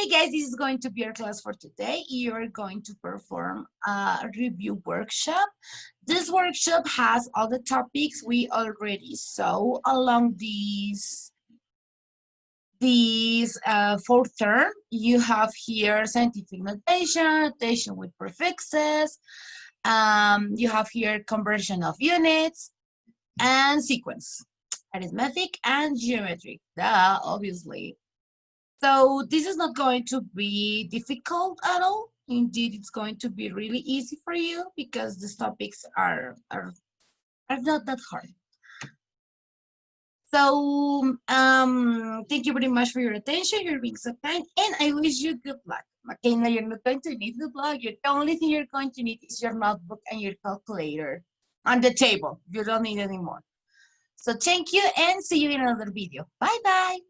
Okay, guys, this is going to be our class for today. You're going to perform a review workshop. This workshop has all the topics we already saw along these fourth term. You have here scientific notation, notation with prefixes. You have here conversion of units and sequence, arithmetic and geometric. Duh, obviously. So this is not going to be difficult at all. Indeed, it's going to be really easy for you because these topics are not that hard. So thank you very much for your attention. You're being so kind, and I wish you good luck. Okay, now you're not going to need good luck. The only thing you're going to need is your notebook and your calculator on the table. You don't need any more. So thank you and see you in another video. Bye-bye.